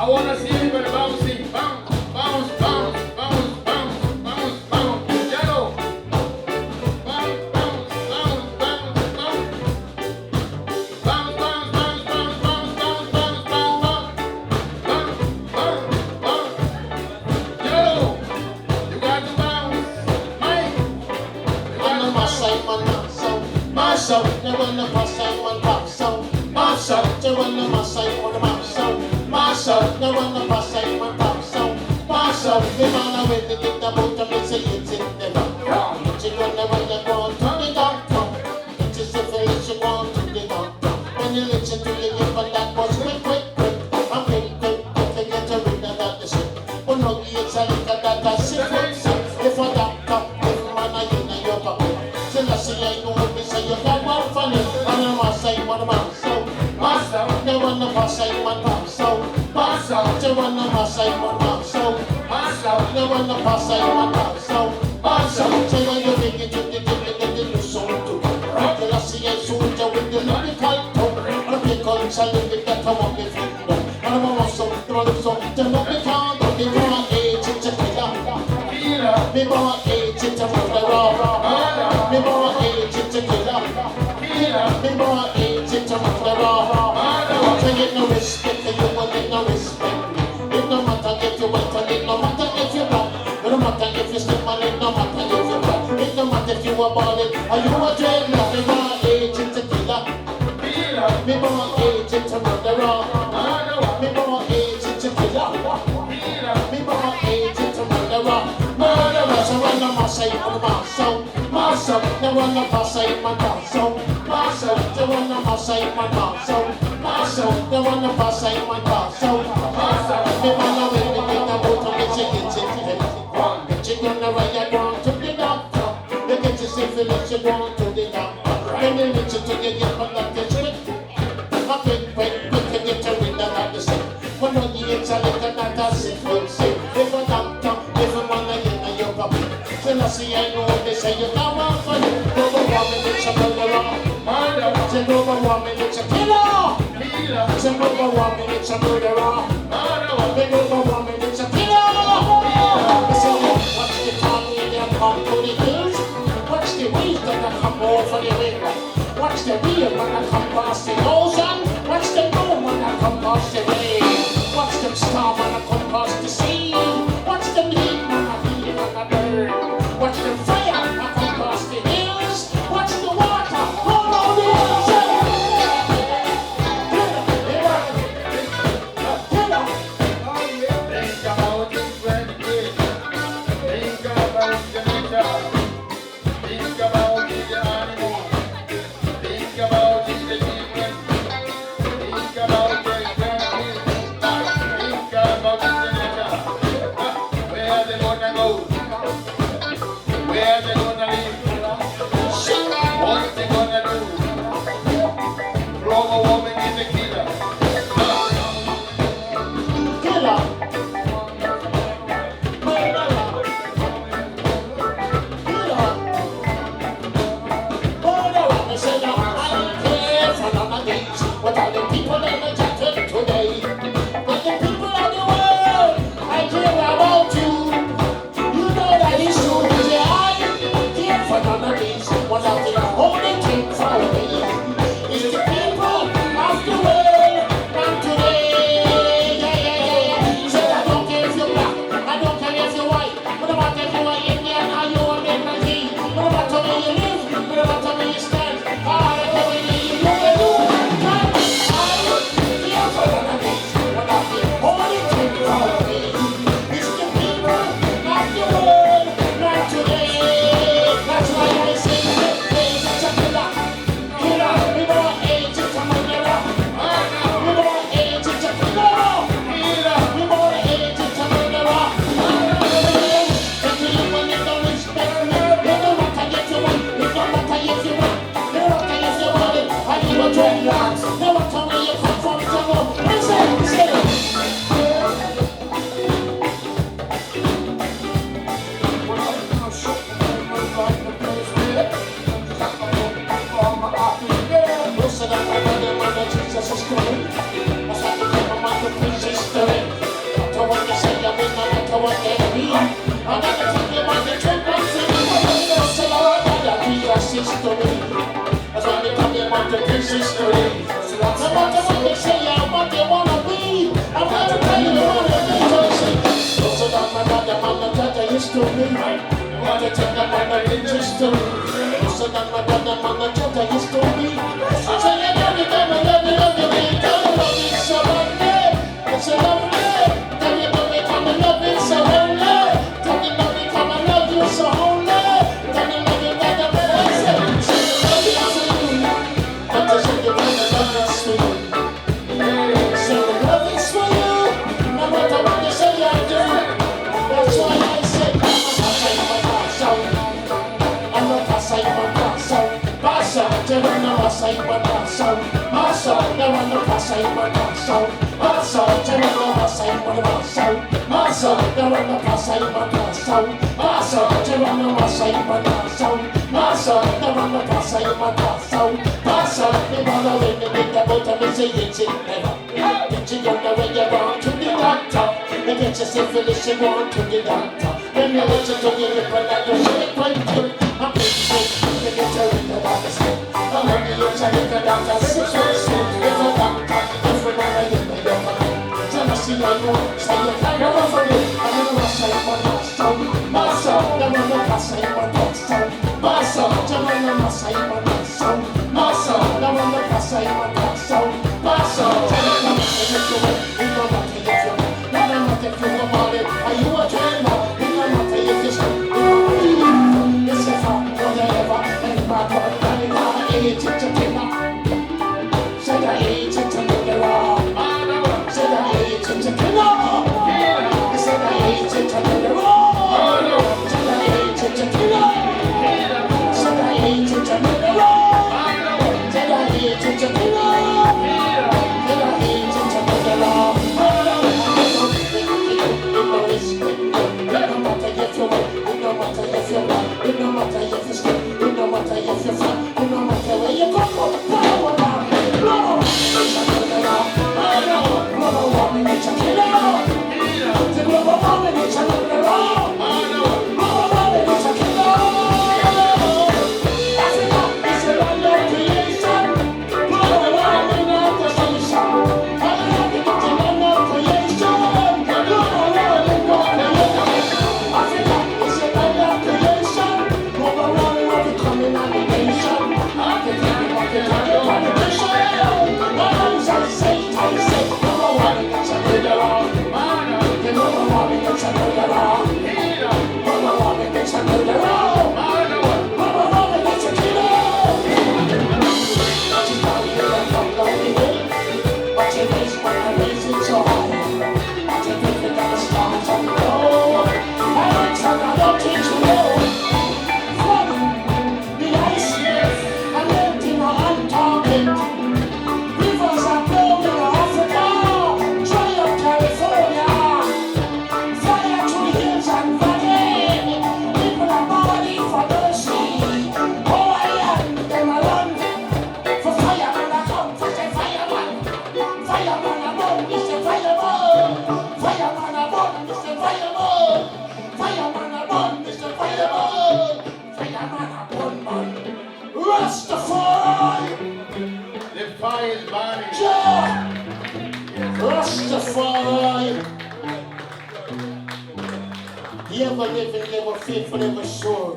I wanna see everybody bouncing. Bounce, bounce, bounce, bounce, bounce, bounce, bounce. Yellow. Bounce, bounce, bounce, bounce, bounce. Bounce, bounce, bounce, bounce, bounce, bounce, bounce, bounce, bounce. Bounce, bounce, bounce. Yellow. You got to bounce. Mike. You got to bounce. Mash up, they wanna pass I want pass out. Mash up, they wanna mash I want mash out. Mash up, they wanna pass I want pass out. Mash up, they wanna wait to get the boat and they say it's in the back. She gonna when you go to the doctor. It is a village you go to the doctor. When you listen to you give a that was quick, quick, quick. I'm quick, quick, quick to get rid of that shit. But no, it's a look at that shit. If a doctor, if a man I in your pocket. Till I see I know this and you got one funny. And I'm a say what about so. Pass out, they wanna pass I want pass out. Pass out, they wanna pass I want pass out. Pass out, they wanna pass I want pass out. Pass out, say when you make it to the soul too. Till I see I soldier with the lyrical tongue. And the culture living that come up with freedom. And I'm a muscle, to know me can't do the wrong age, it's a killer. Me born age, it's a murderer. Me born age, it's a killer. Me born age, it's a murderer. Don't get no respect, you won't get no respect. It no matter if you went and it no matter if you black. It no matter if you stick man, it no matter if you black. It no matter if you a ballin' or you a dreadlock. Me born age, it's a killer. Me born age, it's a murderer. Me born age, it's a killer. Me born age, it's a murderer. Murderer, so when I'm a say, I'm a so. Mash up, they wanna pass I my pass out. Mash up, they wanna pass I my pass out. Mash up, they wanna pass I my pass out. Mash up, they wanna win me in the boat and get you get you gonna ride down to the doctor. You get your syphilis, you go to the doctor. Then you need you to get your conducted quick. A quick to get rid of that sick. When on the inside, look at that sick will sick. If a doctor, if a man in your pocket. Till I see I know they say you got one for you. Global warming, it's a murderer. Say global warming, it's a killer. Say global warming, it's a murderer. Say global warming, it's a killer. Say watch the tongue when they come to the hills. Watch the waves that come over the river. Watch the wheel when I come past the ocean. Watch the moon when I come past the rain. Watch them storm when I come past the sea. Watch them heat when I feel on the bird. Watch the fire, I come past the hills. Watch the water, roll on the hills. Think about it when it. Think about the nature. Think about the animal. Think about the children. Think about the grandkids. is history. No matter what they say or what they wanna be, I'm gonna tell you what it is. So that my brother, man, that history. What they tell them on the history. So that my brother, man, that history. So you know you gotta love it, it's so lovely, it's so lovely. Tell you know me, come and love it, so holy. Tell you know me, come and love you, so holy. Tell you know you gotta love it, so love it to you. But to show you what the love is for you. So the love is for you. No matter what you say or do. That's why I say, I'm a passa, te wanna passa y pasa, pasa, te wanna passa y pasa, pasa, te wanna passa y pasa, pasa, te wanna passa y pasa, pasa, te wanna passa y pasa, pasa, te wanna passa y pasa, pasa, te wanna win the big about me say it's it never. Get you on the way you're going to the doctor. They get you syphilis, you going to the doctor. When you let you do your lip and that don't shake quite good. I'm big sick, you get your ring about the skin. I'm ready to take a doctor, this is what it's in. If a doctor, everybody in the government. Tell me see I know, say you can't go for me. I'm gonna rush out my master. Master, the one that pass out my master. Master, the one that pass out my master. Master, the one that pass out my master. Master, tell me come and get your way. We don't want to get your way. We don't want to think about it. Are you a dreamer? We don't want to get this way. It's a fact, whatever. And my God, I age it to dinner. Said I age it to dinner. Said I age it to dinner. Said I age it to dinner. Said I age it to dinner. Said I age it to dinner. Said I age it to dinner. Said I age it to dinner. No matter if you're white, no matter if you're white, no matter if you're straight, no matter if you're fat, no matter where you come from, power down, blow, it's a killer, global warming, it's a killer, the global warming, it's a killer, global warming, it's a killer, Africa is a land of creation, global warming, not the solution, Africa is a land of creation, global warming, not the Africa is a land of creation. Global warming will be coming on the nation. Africa will be coming on the nation. Once I say, global warming is a murderer. The global warming is a murderer. Global warming is a murderer. Global warming is a killer. That is how we live from lonely hill. What it is when I raise it so high. What it is when I start to grow. It's another thing to know. Flooding, the ice, and melting Antarctic. Rivers are flowing in Africa, dry up California. Fire to the hills and valley. People are burning for mercy. Oh, I am them alone. For fireman I come, for the fireman. Fireman I born, is the fireman. Fireman I born, is the fireman. Fireman a bun, Mr. Fireman! Fireman a bun. Rastafari! The fire is burning. Yeah! Rastafari! He ever living, ever faithful, ever sure.